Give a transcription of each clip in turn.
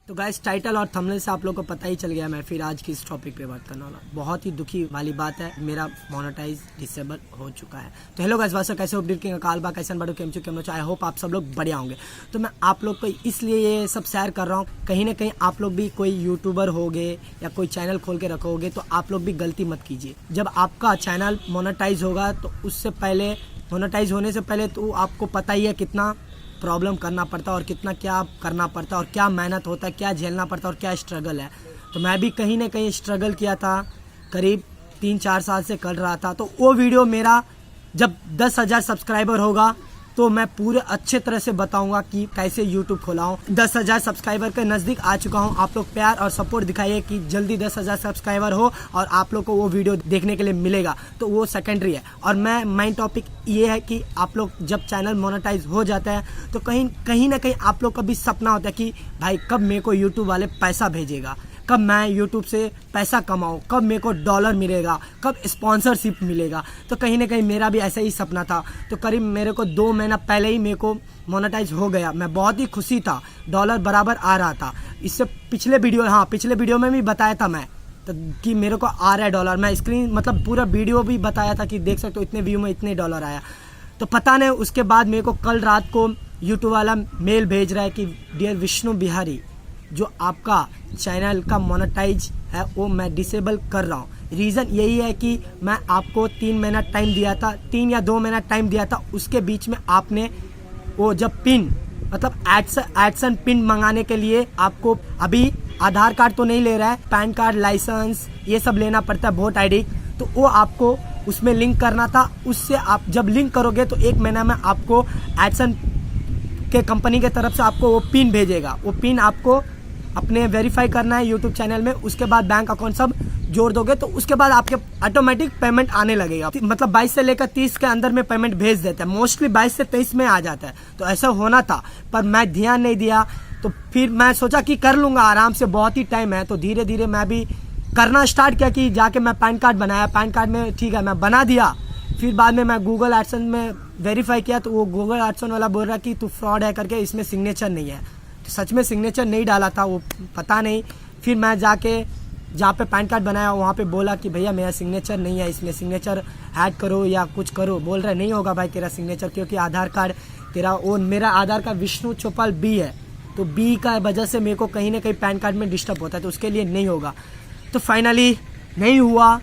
तो guys title और thumbnail से आप लोगों को पता ही चल गया मैं फिर आज की इस टॉपिक पे बात करने वाला। बहुत ही दुखी वाली बात है, मेरा मोनेटाइज डिसेबल हो चुका है। तो हेलो गाइस, वासो कैसे उपडेट किंग काल बा कैसे बड़ो केम चुके आई होप आप सब लोग बढ़िया होंगे। तो मैं आप लोग को इसलिए ये सब शेयर कर रहा हूँ, कहीं ना कहीं आप लोग भी कोई यूट्यूबर होगे या कोई चैनल खोल के रखोगे तो आप लोग भी गलती मत कीजिए। जब आपका चैनल मोनेटाइज होगा तो उससे पहले, मोनेटाइज होने से पहले तो आपको पता ही है कितना प्रॉब्लम करना पड़ता है और कितना क्या करना पड़ता है और क्या मेहनत होता है, क्या झेलना पड़ता है और क्या स्ट्रगल है। तो मैं भी कहीं ना कहीं स्ट्रगल किया था, करीब 3-4 साल से कर रहा था। तो वो वीडियो मेरा जब 10,000 सब्सक्राइबर होगा तो मैं पूरे अच्छे तरह से बताऊंगा कि कैसे YouTube खोला हूँ। 10,000 सब्सक्राइबर के नज़दीक आ चुका हूँ। आप लोग प्यार और सपोर्ट दिखाइए कि जल्दी 10,000 सब्सक्राइबर हो और आप लोग को वो वीडियो देखने के लिए मिलेगा। तो वो सेकेंडरी है और मैं मेन टॉपिक ये है कि आप लोग जब चैनल मोनेटाइज हो जाता है तो कहीं ना कहीं आप लोग का भी सपना होता है कि भाई कब मेरे को यूट्यूब वाले पैसा भेजेगा, कब मैं यूट्यूब से पैसा कमाऊँ, कब मेरे को डॉलर मिलेगा, कब स्पॉन्सरशिप मिलेगा। तो कहीं ना कहीं मेरा भी ऐसा ही सपना था। तो करीब मेरे को 2 महीना पहले ही मेरे को मोनेटाइज हो गया। मैं बहुत ही खुशी था, डॉलर बराबर आ रहा था। इससे पिछले वीडियो में भी बताया था मैं तो कि मेरे को आ रहा है डॉलर। मैं स्क्रीन मतलब पूरा वीडियो भी बताया था कि देख सकते हो इतने व्यू में इतने डॉलर आया। तो पता नहीं उसके बाद मेरे को कल रात को यूट्यूब वाला मेल भेज रहा है कि डियर विष्णु बिहारी, जो आपका चैनल का मोनेटाइज है वो मैं डिसेबल कर रहा हूँ। रीज़न यही है कि मैं आपको 3 महीना टाइम दिया था, 3 या 2 महीना टाइम दिया था। उसके बीच में आपने वो जब पिन मतलब एडसन पिन मंगाने के लिए आपको अभी आधार कार्ड तो नहीं ले रहा है, पैन कार्ड, लाइसेंस ये सब लेना पड़ता है, वोट ID। तो वो आपको उसमें लिंक करना था। उससे आप जब लिंक करोगे तो 1 महीना में आपको एडसन के कंपनी के तरफ से आपको वो पिन भेजेगा। वो पिन आपको अपने वेरीफाई करना है यूट्यूब चैनल में। उसके बाद बैंक अकाउंट सब जोड़ दोगे तो उसके बाद आपके ऑटोमेटिक पेमेंट आने लगेगा। मतलब 22 से लेकर 30 के अंदर में पेमेंट भेज देता है, मोस्टली 22 से 23 में आ जाता है। तो ऐसा होना था पर मैं ध्यान नहीं दिया। तो फिर मैं सोचा कि कर लूंगा आराम से, बहुत ही टाइम है। तो धीरे धीरे मैं भी करना स्टार्ट किया कि जाके मैं पैन कार्ड बनाया, पैन कार्ड में ठीक है मैं बना दिया। फिर बाद में मैं गूगल एडसन में वेरीफाई किया तो वो गूगल एडसन वाला बोल रहा कि तू फ्रॉड है करके, इसमें सिग्नेचर नहीं है। तो सच में सिग्नेचर नहीं डाला था, वो पता नहीं। फिर मैं जाके जहाँ पे पैन कार्ड बनाया वहाँ पे बोला कि भैया मेरा सिग्नेचर नहीं है, इसमें सिग्नेचर ऐड करो या कुछ करो। बोल रहे नहीं होगा भाई तेरा सिग्नेचर, क्योंकि आधार कार्ड तेरा वो, मेरा आधार कार्ड विष्णु चौपाल B है। तो B का वजह से मेरे को कहीं ना कहीं पैन कार्ड में डिस्टर्ब होता है, तो उसके लिए नहीं होगा। तो फाइनली नहीं हुआ।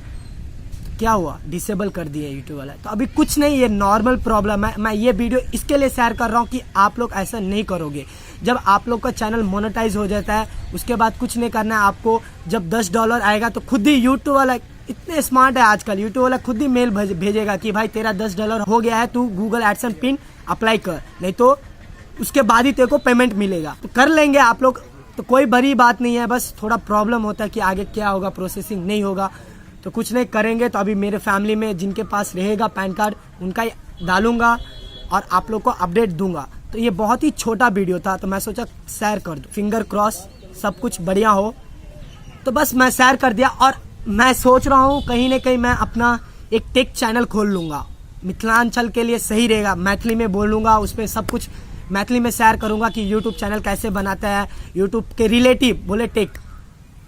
क्या हुआ, डिसेबल कर दिया यूट्यूब वाला। तो अभी कुछ नहीं, ये नॉर्मल प्रॉब्लम है। मैं ये वीडियो इसके लिए शेयर कर रहा हूँ कि आप लोग ऐसा नहीं करोगे। जब आप लोग का चैनल मोनेटाइज हो जाता है उसके बाद कुछ नहीं करना है आपको। जब $10 आएगा तो खुद ही यूट्यूब वाला, इतने स्मार्ट है आजकल, यूट्यूब वाला खुद ही मेल भेजेगा कि भाई तेरा $10 हो गया है, तू गूगल एडसन पिन अप्लाई कर, नहीं तो उसके बाद ही तेरे को पेमेंट मिलेगा। तो कर लेंगे आप लोग, तो कोई बड़ी बात नहीं है। बस थोड़ा प्रॉब्लम होता है कि आगे क्या होगा, प्रोसेसिंग नहीं होगा तो कुछ नहीं करेंगे। तो अभी मेरे फैमिली में जिनके पास रहेगा पैन कार्ड उनका डालूंगा और आप लोग को अपडेट दूंगा। तो ये बहुत ही छोटा वीडियो था तो मैं सोचा शेयर कर दूं। फिंगर क्रॉस सब कुछ बढ़िया हो, तो बस मैं शेयर कर दिया। और मैं सोच रहा हूँ कहीं ना कहीं मैं अपना एक टेक चैनल खोल लूँगा, मिथिलांचल के लिए सही रहेगा। मैथिली में बोलूँगा, उस पर सब कुछ मैथिली में शेयर करूँगा कि यूट्यूब चैनल कैसे बनाता है, यूट्यूब के रिलेटिव बोले टेक,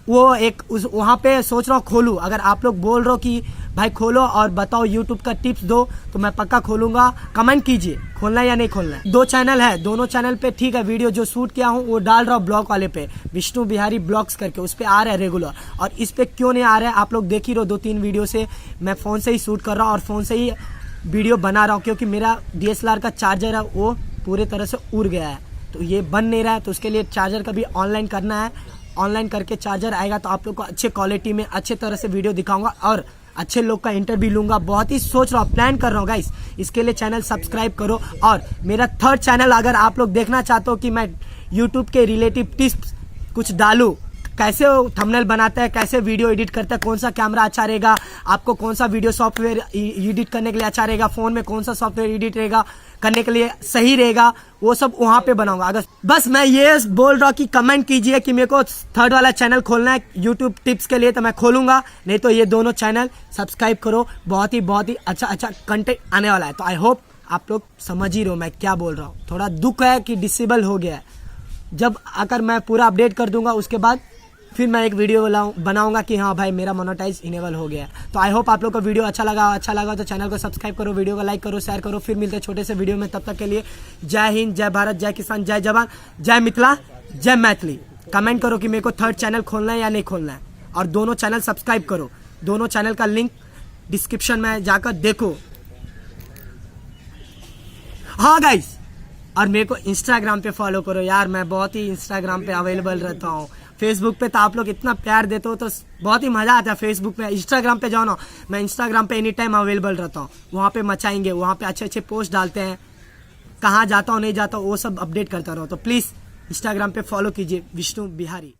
वो एक वहाँ पे सोच रहा हूँ खोलूँ। अगर आप लोग बोल रहे हो कि भाई खोलो और बताओ यूट्यूब का टिप्स दो तो मैं पक्का खोलूँगा। कमेंट कीजिए खोलना है या नहीं खोलना है। 2 चैनल है, दोनों चैनल पे ठीक है वीडियो जो शूट किया हूँ वो डाल रहा हूँ ब्लॉग वाले पे, विष्णु बिहारी ब्लॉग्स करके, उस पर आ रहा है रेगुलर। और इस पे क्यों नहीं आ रहा है आप लोग देख ही रहो। 2-3 वीडियो से मैं फ़ोन से ही शूट कर रहा हूँ और फ़ोन से ही वीडियो बना रहा हूँ, क्योंकि मेरा DSLR का चार्जर है वो पूरे तरह से उड़ गया है तो ये बन नहीं रहा है। तो उसके लिए चार्जर का भी ऑनलाइन करना है। ऑनलाइन करके चार्जर आएगा तो आप लोग को अच्छे क्वालिटी में अच्छे तरह से वीडियो दिखाऊंगा और अच्छे लोग का इंटरव्यू लूंगा। बहुत ही सोच रहा हूँ, प्लान कर रहा हूँ गाइस। इसके लिए चैनल सब्सक्राइब करो। और मेरा 3rd चैनल अगर आप लोग देखना चाहते हो कि मैं यूट्यूब के रिलेटिव टिप्स कुछ डालूँ, कैसे थंबनेल बनाता है, कैसे वीडियो एडिट करता है, कौन सा कैमरा अच्छा रहेगा, आपको कौन सा वीडियो सॉफ्टवेयर एडिट करने के लिए अच्छा रहेगा, फोन में कौन सा सॉफ्टवेयर एडिट रहेगा करने के लिए सही रहेगा, वो सब वहां पे बनाऊंगा। अगर बस मैं ये बोल रहा हूँ कि कमेंट कीजिए कि मेरे को 3rd वाला चैनल खोलना है यूट्यूब टिप्स के लिए तो मैं खोलूंगा, नहीं तो ये दोनों चैनल सब्सक्राइब करो। बहुत ही अच्छा कंटेंट आने वाला है। तो आई होप आप लोग समझ ही रहो मैं क्या बोल रहा हूँ। थोड़ा दुख है कि डिसेबल हो गया है, जब अगर मैं पूरा अपडेट कर दूंगा उसके बाद फिर मैं एक वीडियो बनाऊंगा कि हाँ भाई मेरा मोनेटाइज इनेबल हो गया है। तो आई होप आप लोग को वीडियो अच्छा लगा तो चैनल को सब्सक्राइब करो, वीडियो को लाइक करो, शेयर करो। फिर मिलते हैं छोटे से वीडियो में, तब तक के लिए जय हिंद, जय भारत, जय किसान, जय जवान, जय मिथिला, जय मैथिली। कमेंट करो कि मेरे को थर्ड चैनल खोलना है या नहीं खोलना है, और दोनों चैनल सब्सक्राइब करो। दोनों चैनल का लिंक डिस्क्रिप्शन में जाकर देखो। हाँ गाइस, और मेरे को इंस्टाग्राम पे फॉलो करो यार, मैं बहुत ही इंस्टाग्राम पे अवेलेबल रहता हूँ। फेसबुक पे तो आप लोग इतना प्यार देते हो तो बहुत ही मजा आता है। फेसबुक पे, इंस्टाग्राम पे जाओ ना, मैं इंस्टाग्राम पे एनी टाइम अवेलेबल रहता हूँ। वहाँ पे मचाएंगे, वहाँ पे अच्छे अच्छे पोस्ट डालते हैं, कहाँ जाता हूँ नहीं जाता हूँ वो सब अपडेट करता रहो। तो प्लीज इंस्टाग्राम पे फॉलो कीजिए, विष्णु बिहारी।